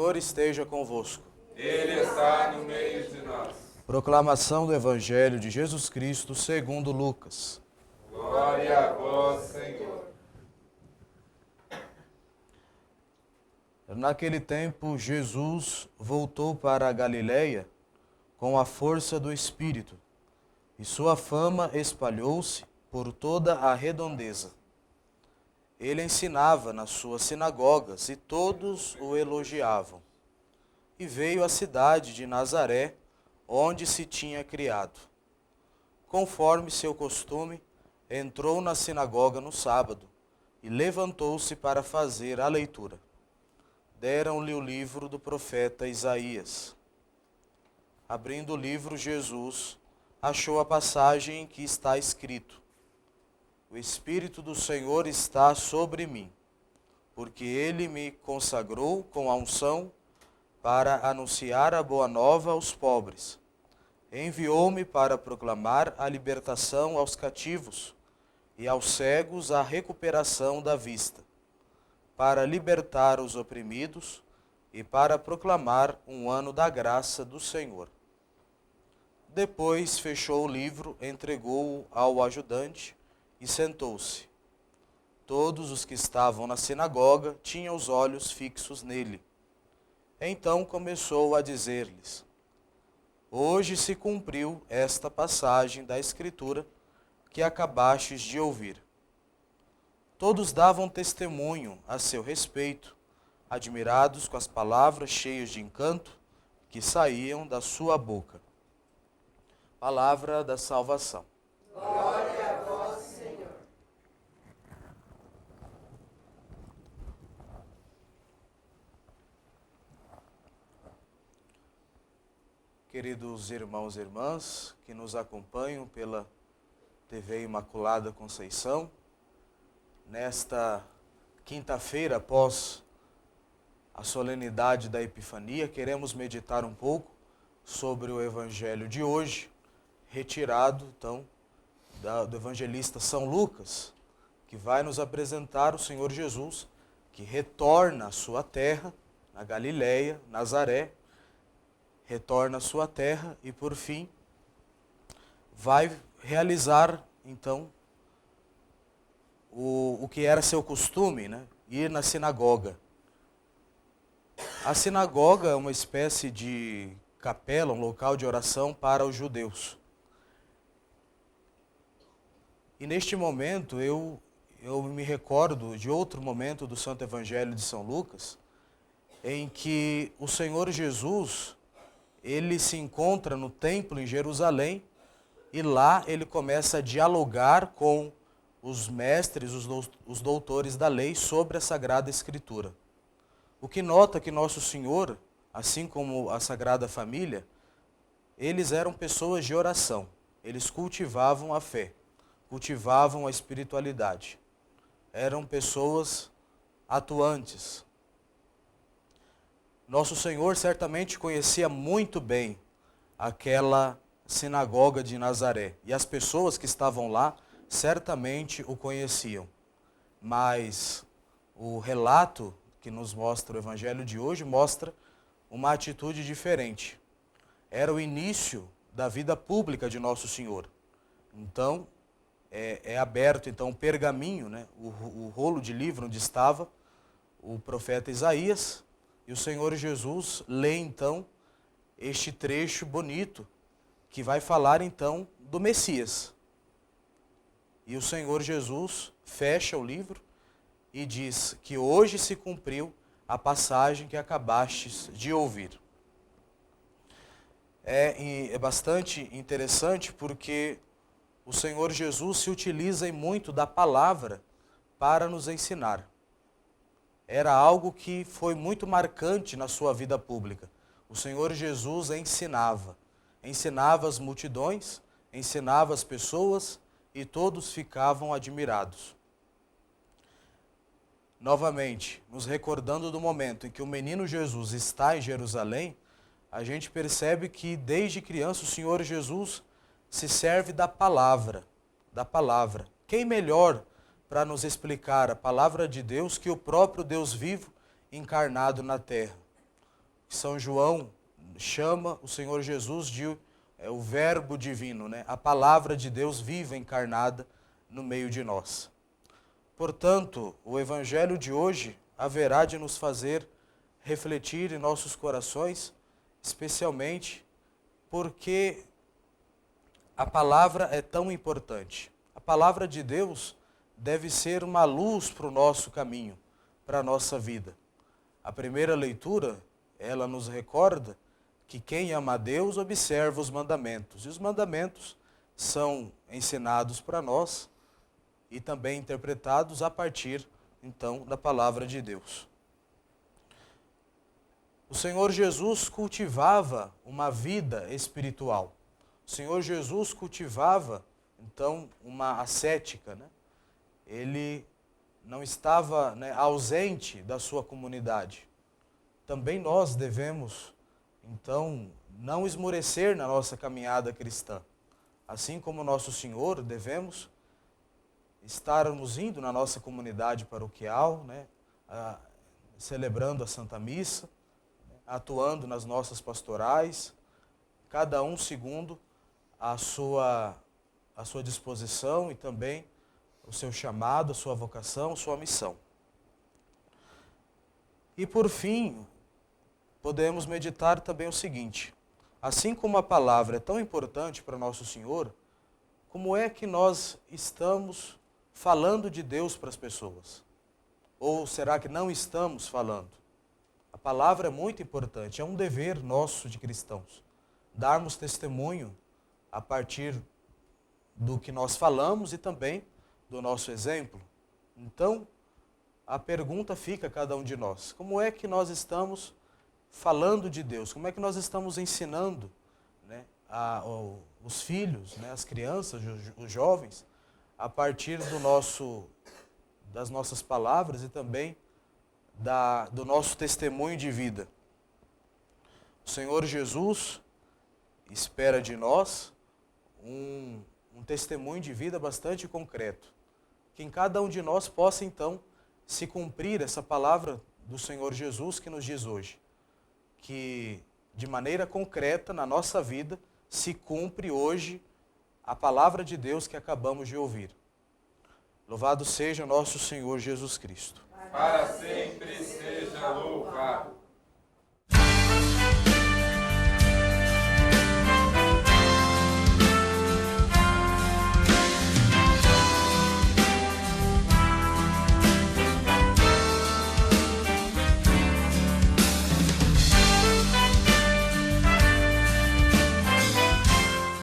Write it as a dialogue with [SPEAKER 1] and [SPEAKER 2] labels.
[SPEAKER 1] Senhor esteja convosco.
[SPEAKER 2] Ele está no meio de nós.
[SPEAKER 1] Proclamação do Evangelho de Jesus Cristo segundo Lucas.
[SPEAKER 2] Glória a vós, Senhor.
[SPEAKER 1] Naquele tempo, Jesus voltou para a Galiléia com a força do Espírito, e sua fama espalhou-se por toda a redondeza. Ele ensinava nas suas sinagogas e todos o elogiavam. E veio à cidade de Nazaré, onde se tinha criado. Conforme seu costume, entrou na sinagoga no sábado e levantou-se para fazer a leitura. Deram-lhe o livro do profeta Isaías. Abrindo o livro, Jesus achou a passagem em que está escrito: O Espírito do Senhor está sobre mim, porque ele me consagrou com a unção para anunciar a boa nova aos pobres. Enviou-me para proclamar a libertação aos cativos e aos cegos a recuperação da vista, para libertar os oprimidos e para proclamar um ano da graça do Senhor. Depois fechou o livro, entregou-o ao ajudante e sentou-se. Todos os que estavam na sinagoga tinham os olhos fixos nele. Então começou a dizer-lhes: Hoje se cumpriu esta passagem da Escritura que acabastes de ouvir. Todos davam testemunho a seu respeito, admirados com as palavras cheias de encanto que saíam da sua boca. Palavra da salvação.
[SPEAKER 3] Glória a vós, Senhor.
[SPEAKER 1] Queridos irmãos e irmãs que nos acompanham pela TV Imaculada Conceição, nesta quinta-feira, após a solenidade da Epifania, queremos meditar um pouco sobre o Evangelho de hoje, retirado, então, do evangelista São Lucas, que vai nos apresentar o Senhor Jesus, que retorna à sua terra, na Galiléia, Nazaré, retorna à sua terra e, por fim, vai realizar, então, o que era seu costume, né? Ir na sinagoga. A sinagoga é uma espécie de capela, um local de oração para os judeus. E neste momento eu me recordo de outro momento do Santo Evangelho de São Lucas, em que o Senhor Jesus, ele se encontra no templo em Jerusalém e lá ele começa a dialogar com os mestres, os doutores da lei sobre a Sagrada Escritura. O que nota que Nosso Senhor, assim como a Sagrada Família, eles eram pessoas de oração, eles cultivavam a fé, cultivavam a espiritualidade, eram pessoas atuantes. Nosso Senhor certamente conhecia muito bem aquela sinagoga de Nazaré, e as pessoas que estavam lá certamente o conheciam. Mas o relato que nos mostra o Evangelho de hoje mostra uma atitude diferente. Era o início da vida pública de Nosso Senhor. Então, é aberto então o pergaminho, né, o rolo de livro onde estava o profeta Isaías, e o Senhor Jesus lê então este trecho bonito que vai falar então do Messias. E o Senhor Jesus fecha o livro e diz que hoje se cumpriu a passagem que acabastes de ouvir. É bastante interessante porque o Senhor Jesus se utiliza muito da palavra para nos ensinar. Era algo que foi muito marcante na sua vida pública. O Senhor Jesus ensinava as multidões, ensinava as pessoas e todos ficavam admirados. Novamente, nos recordando do momento em que o menino Jesus está em Jerusalém, a gente percebe que desde criança o Senhor Jesus se serve da palavra. Quem melhor para nos explicar a palavra de Deus que o próprio Deus vivo encarnado na terra? que São João chama o Senhor Jesus de o Verbo divino, né? A palavra de Deus viva, encarnada no meio de nós. Portanto, o Evangelho de hoje haverá de nos fazer refletir em nossos corações, especialmente porque a palavra é tão importante. A palavra de Deus deve ser uma luz para o nosso caminho, para a nossa vida. A primeira leitura, ela nos recorda que quem ama a Deus observa os mandamentos. E os mandamentos são ensinados para nós e também interpretados a partir, então, da palavra de Deus. O Senhor Jesus cultivava uma vida espiritual. O Senhor Jesus cultivava, então, uma ascética, né? Ele não estava, né, ausente da sua comunidade. Também nós devemos, então, não esmorecer na nossa caminhada cristã. Assim como nosso Senhor, devemos estarmos indo na nossa comunidade paroquial, né, celebrando a Santa Missa, atuando nas nossas pastorais, cada um segundo a sua disposição e também o seu chamado, a sua vocação, a sua missão. E por fim, podemos meditar também o seguinte: assim como a palavra é tão importante para nosso Senhor, como é que nós estamos falando de Deus para as pessoas? Ou será que não estamos falando? A palavra é muito importante, é um dever nosso de cristãos, darmos testemunho a partir do que nós falamos e também do nosso exemplo. Então, a pergunta fica a cada um de nós: como é que nós estamos falando de Deus? Como é que nós estamos ensinando, né, os filhos, né, as crianças, os jovens, a partir das nossas palavras e também do nosso testemunho de vida? O Senhor Jesus espera de nós um testemunho de vida bastante concreto, que em cada um de nós possa então se cumprir essa palavra do Senhor Jesus que nos diz hoje, que de maneira concreta na nossa vida se cumpre hoje a palavra de Deus que acabamos de ouvir. Louvado seja nosso Senhor Jesus Cristo.
[SPEAKER 2] Para sempre seja louvado.